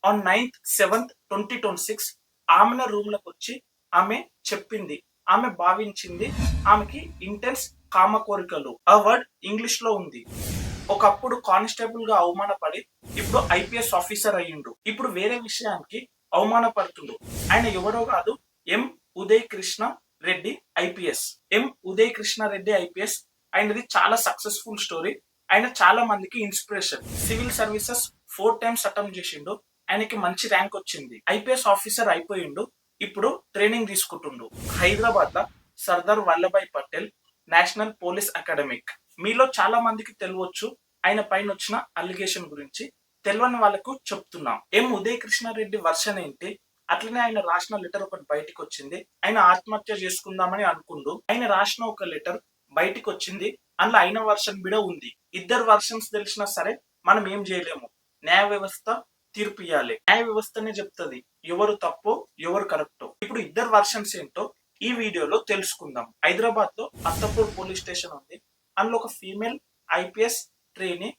On 9/7/2026 ఆమె room లోకి వచ్చి ఆమె చెప్పింది, ఆమె భావించింది, ఆమెకి ఇంటెన్స్ కామ కోరికలు. ఆ వర్డ్ ఇంగ్లీష్ లో ఉంది. ఒకప్పుడు కానిస్టేబుల్ గా అవమానపడి ఇప్పుడు ఐపీఎస్ ఆఫీసర్ అయ్యిండు. ఇప్పుడు వేరే విషయానికి అవమానపడుతుండు. ఆయన ఎవరో కాదు, M Uday Krishna Reddy IPS. M Uday Krishna Reddy IPS ఆయనది చాలా సక్సెస్ఫుల్ స్టోరీ. ఆయన చాలా మందికి inspiration. Civil services 4 times attempt చేసిండు. ఆయనకి మంచి ర్యాంక్ వచ్చింది. ఐపీఎస్ ఆఫీసర్ అయిపోయిండు. ఇప్పుడు ట్రైనింగ్ తీసుకుంటుండు. హైదరాబాద్ లో Sardar Vallabhbhai Patel national police academic. మీలో చాలా మందికి తెలియవచ్చు ఆయన పైన వచ్చిన అలిగేషన్ గురించి. తెలియని వాళ్ళకు చెప్తున్నాం. ఎం ఉదయ్ కృష్ణారెడ్డి వర్షన్ ఏంటి, అట్లనే ఆయన రాసిన లెటర్ ఒకటి బయటికి వచ్చింది. ఆయన ఆత్మహత్య చేసుకుందామని అనుకుండు. ఆయన రాసిన ఒక లెటర్ బయటికి వచ్చింది. అందులో ఆయన వర్షన్ కూడా ఉంది. ఇద్దరు వర్షన్స్ తెలిసినా సరే మనం ఏం చేయలేము. న్యాయ వ్యవస్థ తీర్పు ఇవ్వాలి. న్యాయ వ్యవస్థనే చెప్తుంది ఎవరు తప్పు ఎవరు కరెక్టో. ఇప్పుడు ఇద్దరు వర్షన్స్ ఏంటో ఈ వీడియోలో తెలుసుకుందాం. హైదరాబాద్ లో అత్తపూర్ పోలీస్ స్టేషన్ ఉంది. అందులో ఒక ఫీమేల్ ఐపీఎస్ ట్రైనీ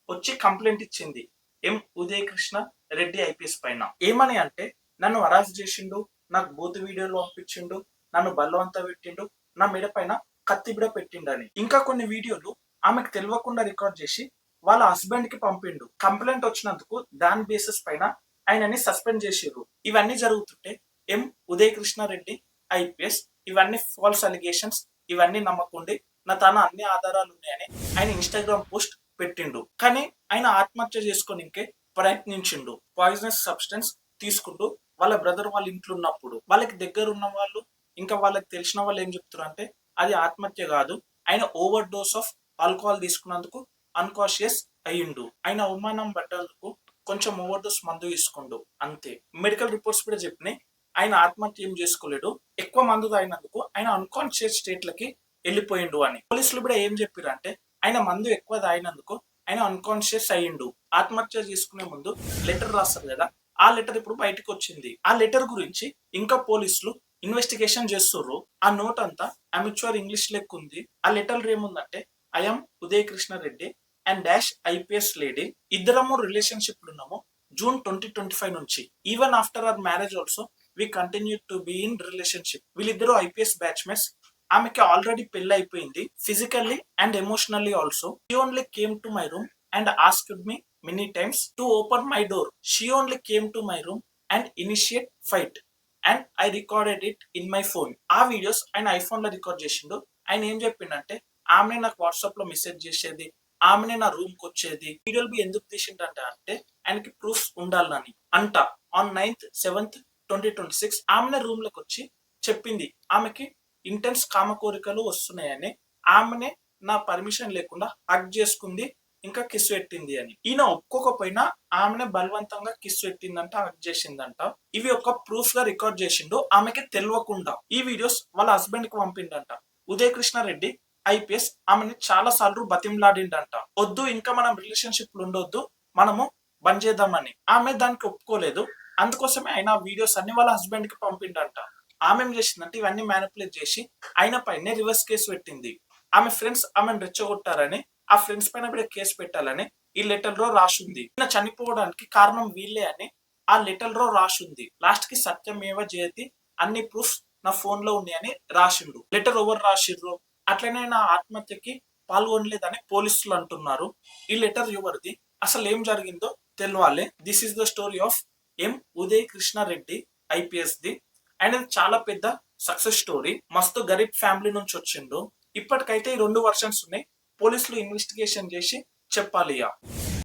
వచ్చి కంప్లైంట్ ఇచ్చింది ఎం ఉదయ్ కృష్ణ రెడ్డి ఐపీఎస్ పైన. ఏమని అంటే, నన్ను హరాస్ చేసిండు, నాకు బూత్ వీడియోలు పంపించిండు, నన్ను బలవంత పెట్టిండు, నా మెడ పైన కత్తి బిడ పెట్టిండని. ఇంకా కొన్ని వీడియోలు ఆమెకు తెలియకుండా రికార్డ్ చేసి వాళ్ళ హస్బెండ్ కి పంపిండు. కంప్లైంట్ వచ్చినందుకు దాని బేసిస్ పైన ఆయనని సస్పెండ్ చేసిర్రు. ఇవన్నీ జరుగుతుంటే ఎం ఉదయ్ కృష్ణ రెడ్డి ఐపీఎస్ ఇవన్నీ ఫాల్స్ అలిగేషన్స్, ఇవన్నీ నమ్మకుండి నా తన అన్ని ఆధారాలు ఉన్నాయని ఆయన ఇన్స్టాగ్రామ్ పోస్ట్ పెట్టిండు. కానీ ఆయన ఆత్మహత్య చేసుకోనికే ప్రయత్నించిండు. పాయిజనస్ సబ్స్టెన్స్ తీసుకుంటూ వాళ్ళ బ్రదర్ వాళ్ళ ఇంట్లో ఉన్నప్పుడు వాళ్ళకి దగ్గర ఉన్న వాళ్ళు ఇంకా వాళ్ళకి తెలిసిన వాళ్ళు ఏం చెప్తారు అంటే, అది ఆత్మహత్య కాదు, ఆయన ఓవర్ డోస్ ఆఫ్ ఆల్కహాల్ తీసుకున్నందుకు అన్కాన్షియస్ అయ్యిండు. ఆయన అవమానం పడ్డందుకు కొంచెం ఓవర్ డోస్ మందు తీసుకుండు అంతే. మెడికల్ రిపోర్ట్స్ కూడా చెప్పినాయి ఆయన ఆత్మహత్య ఏం చేసుకోలేడు, ఎక్కువ మందు తాగినందుకు ఆయన అన్కాన్షియస్ స్టేట్ లకి వెళ్ళిపోయిండు అని. పోలీసులు కూడా ఏం చెప్పారు అంటే, ఆయన మందు ఎక్కువ తాగినందుకు ఆయన అన్కాన్షియస్ అయ్యిండు. ఆత్మహత్య చేసుకునే ముందు లెటర్ రాస్తారు కదా, ఆ లెటర్ ఇప్పుడు బయటకు వచ్చింది. ఆ లెటర్ గురించి ఇంకా పోలీసులు ఇన్వెస్టిగేషన్ చేస్తుర్రు. ఆ నోట్ అంతా అమెచ్యూర్ ఇంగ్లీష్ లెక్క ఉంది. ఆ లెటర్ ఏముందంటే, I'm Uday Krishna Reddy and dash IPS lady. ఇద్దరము రిలేషన్షిప్ ఉన్నాము జూన్ 2025 నుంచి. Even after our marriage also we continue to be in relationship. వీళ్ళిద్దరు ఐపీఎస్ బ్యాచ్మెట్స్. ఆమెకి ఆల్రెడీ పెళ్లి అయిపోయింది. Physically and emotionally also. She only came to my room and asked me many times to open my door. She only came to my room and initiate fight and I recorded it in my phone. ఆ videos ఆయన iPhone లో record చేసిండు. ఆయన ఏం చెప్పిండంటే, ఆమెనే నాకు WhatsApp లో message చేసేది, ఆమెనే నా రూమ్ కి వచ్చేది. వీడియోలు బి ఎందుకు తీసిండంటే అంటే ఆయనకి ప్రూఫ్స్ ఉండాలని అంట. ఆన్ 9/7/2026 ఆమెనే రూమ్ లోకి వచ్చి చెప్పింది ఆమెకి ఇంటెన్స్ కామ కోరికలు వస్తున్నాయని. ఆమెనే నా పర్మిషన్ లేకుండా హగ్ చేసుకుంది, ఇంకా కిస్ పెట్టింది అని. ఈయన ఒప్పుకోకపోయినా ఆమెనే బలవంతంగా కిస్ పెట్టిందంట, హగ్ చేసిందంట. ఇవి ఒక ప్రూఫ్ గా రికార్డ్ చేసిండు ఆమెకి తెలియకుండా. ఈ వీడియోస్ వాళ్ళ హస్బెండ్ కి పంపిండంట. ఉదయ్ కృష్ణ రెడ్డి ఐపీఎస్ ఆమెని చాలా సార్లు బతిమలాడిండంట, వద్దు ఇంకా మనం రిలేషన్షిప్ ఉండొద్దు, మనము బంద్ చేద్దామని. ఆమె దానికి ఒప్పుకోలేదు. అందుకోసమే ఆయన వీడియోస్ అన్ని వాళ్ళ హస్బెండ్ కి పంపిండంట. ఆమె ఏం చేసిందంటే, ఇవన్నీ మ్యానిపులేట్ చేసి ఆయన పైన రివర్స్ కేసు పెట్టింది. ఆమె ఫ్రెండ్స్ ఆమెను రెచ్చగొట్టారని, ఆ ఫ్రెండ్స్ పైన కూడా కేసు పెట్టాలని ఈ లెటర్ లో రాసుంది. ఈయన చనిపోవడానికి కారణం వీళ్ళే అని ఆ లెటర్ లో రాసుంది. లాస్ట్ కి సత్యమేవ జయతి, అన్ని ప్రూఫ్స్ నా ఫోన్ లో ఉన్నాయని రాసిండు. లెటర్ ఎవరు రాసిర్రు, అట్లనే నా ఆత్మహత్యకి పాల్గొనలేదని పోలీసులు అంటున్నారు. ఈ లెటర్ ఎవరిది, అసలు ఏం జరిగిందో తెలవాలి. This is the story of M Uday Krishna Reddy IPS the. And ఇది చాలా పెద్ద సక్సెస్ స్టోరీ. మస్తు గరీబ్ ఫ్యామిలీ నుంచి వచ్చిండు. ఇప్పటికైతే ఈ 2 వర్షన్స్ ఉన్నాయి. పోలీసులు ఇన్వెస్టిగేషన్ చేసి చెప్పాలి.